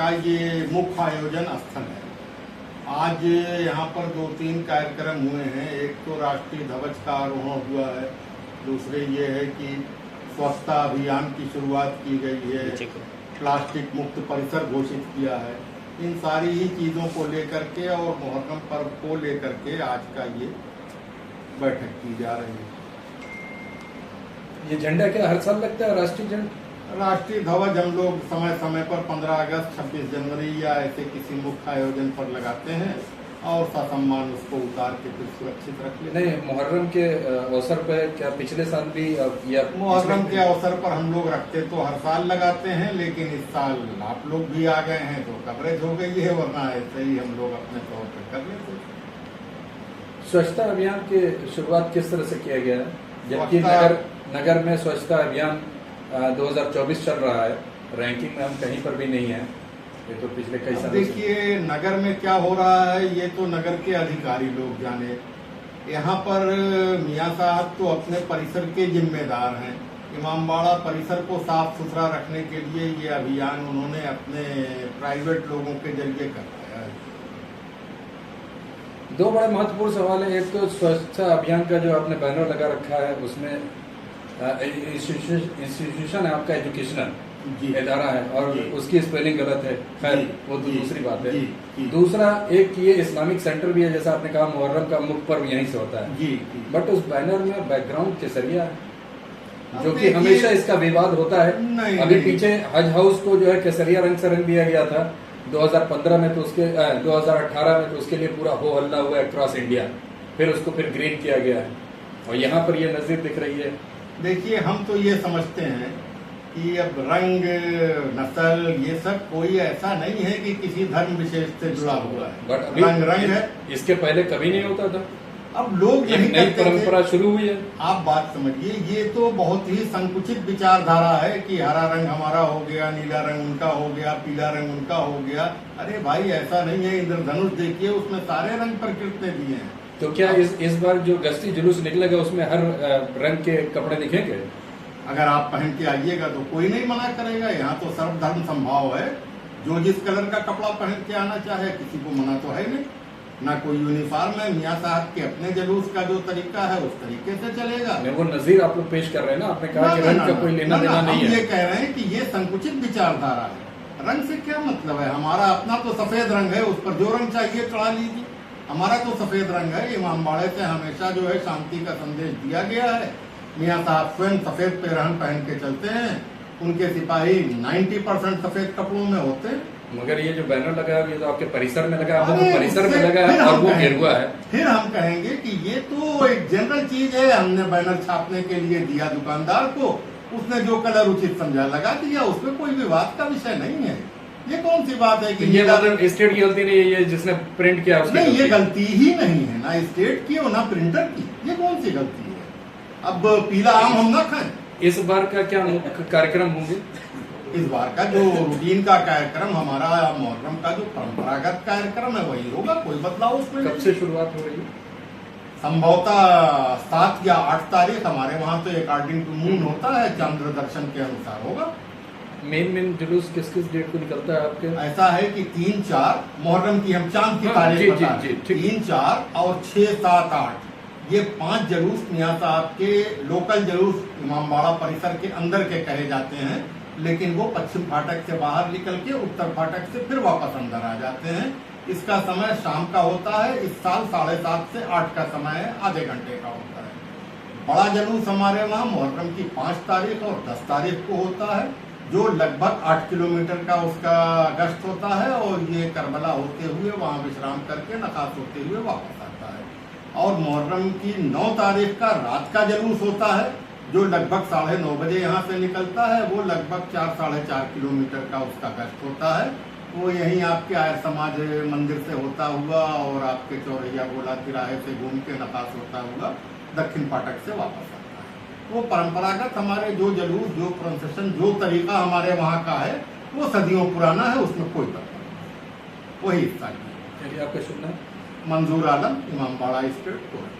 का ये मुख्य आयोजन स्थल है। आज यहाँ पर 2-3 कार्यक्रम हुए हैं। एक तो राष्ट्रीय ध्वज का आरोहण हुआ है, दूसरे ये है कि स्वच्छता अभियान की शुरुआत की गई है, प्लास्टिक मुक्त परिसर घोषित किया है। इन सारी ही चीज़ों को लेकर के और मुहर्रम पर्व को लेकर के आज का ये बैठक की जा रही है। ये झंडा क्या हर साल लगता है राष्ट्रीय झंडा? राष्ट्रीय ध्वज हम लोग समय समय पर 15 अगस्त, 26 जनवरी या ऐसे किसी मुख्य आयोजन पर लगाते हैं और ससम्मान उसको उतार के फिर सुरक्षित रख लेते हैं। नहीं, मुहर्रम के अवसर पर क्या पिछले साल भी या मुहर्रम के अवसर पर हम लोग रखते तो हर साल लगाते हैं, लेकिन इस साल आप लोग भी आ गए हैं तो कवरेज हो गई है, वरना ऐसे ही हम लोग अपने तौर पर कर लेते। स्वच्छता अभियान की शुरुआत किस तरह से किया गया है, जबकि नगर में स्वच्छता अभियान 2024 चल रहा है, रैंकिंग में हम कहीं पर भी नहीं है, ये तो पिछले कई सालों से। देखिए नगर में क्या हो रहा है ये तो नगर के अधिकारी लोग जाने। यहाँ पर मियाँ साहब तो अपने परिसर के जिम्मेदार हैं। इमामबाड़ा परिसर को साफ सुथरा रखने के लिए ये अभियान उन्होंने अपने प्राइवेट लोगों के जरिए करवाया है। दो बड़े महत्वपूर्ण सवाल है। एक तो स्वच्छता अभियान का जो आपने बैनर लगा रखा है, उसमें इंस्टीट्यूशन है आपका, एजुकेशनल इदारा है और उसकी स्पेलिंग गलत है, खैर वो तो दूसरी बात है। दूसरा एक ये इस्लामिक सेंटर भी है, जैसा आपने कहा मुहर्रम का मुख्य पर्व यहीं से होता है, बट उस बैनर में बैकग्राउंड केसरिया है, जो कि हमेशा इसका विवाद होता है। अभी पीछे हज हाउस को जो है केसरिया रंग से रंग दिया गया था 2015 में, तो उसके 2018 में तो उसके लिए पूरा हो हल्ला हुआ अक्रॉस इंडिया, फिर उसको फिर ग्रीन किया गया है और यहाँ पर ये नजीर दिख रही है। देखिए हम तो ये समझते हैं कि अब रंग, नस्ल, ये सब कोई ऐसा नहीं है कि किसी धर्म विशेष से जुड़ा हुआ है, बट रंग है। इसके पहले कभी नहीं होता था, अब लोग एक नई परंपरा शुरू हुई है। आप बात समझिए, ये तो बहुत ही संकुचित विचारधारा है कि हरा रंग हमारा हो गया, नीला रंग उनका हो गया, पीला रंग उनका हो गया। अरे भाई ऐसा नहीं है। इंद्रधनुष देखिए, उसमें सारे रंग प्रकृति ने दिए हैं। तो क्या इस बार जो गश्ती जुलूस निकलेगा उसमें हर रंग के कपड़े दिखेंगे? अगर आप पहन के आइएगा तो कोई नहीं मना करेगा। यहाँ तो सर्वधर्म संभाव है, जो जिस कलर का कपड़ा पहन के आना चाहे, किसी को मना तो है नहीं। ना कोई यूनिफॉर्म है। मियाँ साहब के अपने जुलूस का जो तरीका है उस तरीके से चलेगा। वो नजीर आप लोग पेश कर रहे हैं ना, आपने कहा कि रंग का कोई लेना देना नहीं है। ये कह रहे हैं कि ये संकुचित विचारधारा है। रंग से क्या मतलब है? हमारा अपना तो सफेद रंग है, उस पर जो रंग चाहिए चढ़ा लीजिए। हमारा तो सफेद रंग है। इमामबाड़े से हमेशा जो है शांति का संदेश दिया गया है। मियाँ साहब स्वयं सफेद पेरहन पहन के चलते हैं, उनके सिपाही 90% सफेद कपड़ों में होते हैं। मगर ये जो बैनर लगा है ये तो आपके परिसर में लगा है, तो परिसर में लगा है और वो गेरुआ है। फिर हम कहेंगे कि ये तो एक जनरल चीज है, हमने बैनर छापने के लिए दिया दुकानदार को, उसने जो कलर उचित समझा लगा दिया, उसमें कोई विवाद का विषय नहीं है। ये कौन सी बात है कि ये मतलब स्टेट की गलती नहीं है, ये जिसने प्रिंट किया उसकी नहीं, ये गलती ही नहीं है, ना स्टेट की और ना प्रिंटर की। ये कौन सी गलती है? अब पीला आम हम ना खाएं। इस बार का क्या कार्यक्रम होंगे? इस बार का जो रूटीन का कार्यक्रम, हमारा मुहर्रम का जो परंपरागत कार्यक्रम है वही होगा, कोई बदलाव उसमें। कब से शुरुआत हो रही है? संभवतः 7 या 8 तारीख हमारे वहाँ तो अकॉर्डिंग टू मून होता है, चंद्र दर्शन के अनुसार होगा। मेन जुलूस किस डेट को निकलता है आपके? ऐसा है कि 3-4 मुहर्रम की हम चांद की तारीख बता रहे हैं। 3-4 और 6-7-8 ये 5 जुलूस मियाँ साहब के लोकल जुलूस इमामबाड़ा परिसर के अंदर के कहे जाते हैं, लेकिन वो पश्चिम फाटक से बाहर निकल के उत्तर फाटक से फिर वापस अंदर आ जाते हैं। इसका समय शाम का होता है। इस साल 7:30 से 8 का समय है, आधे घंटे का होता है। बड़ा जुलूस हमारे वहाँ मुहर्रम की 5 तारीख और 10 तारीख को होता है, जो लगभग 8 किलोमीटर का उसका गश्त होता है और ये करबला होते हुए वहाँ विश्राम करके नखास होते हुए वापस आता है। और मुहर्रम की 9 तारीख का रात का जुलूस होता है, जो लगभग 9:30 बजे यहाँ से निकलता है। वो लगभग 4-4.5 किलोमीटर का उसका गश्त होता है। वो यहीं आपके आर्य समाज मंदिर से होता हुआ और आपके चौरैया गोला तिराहे से घूम के नकाश होता हुआ दक्षिण फाटक से वापस आता है। वो परंपरागत हमारे जो जुलूस, जो प्रोसेशन, जो तरीका हमारे वहाँ का है वो सदियों पुराना है, उसमें कोई तर्क नहीं। वही हिस्सा आपका शुभ नाम? मंजूर आलम, इमामबाड़ा स्टेट कोर्ट।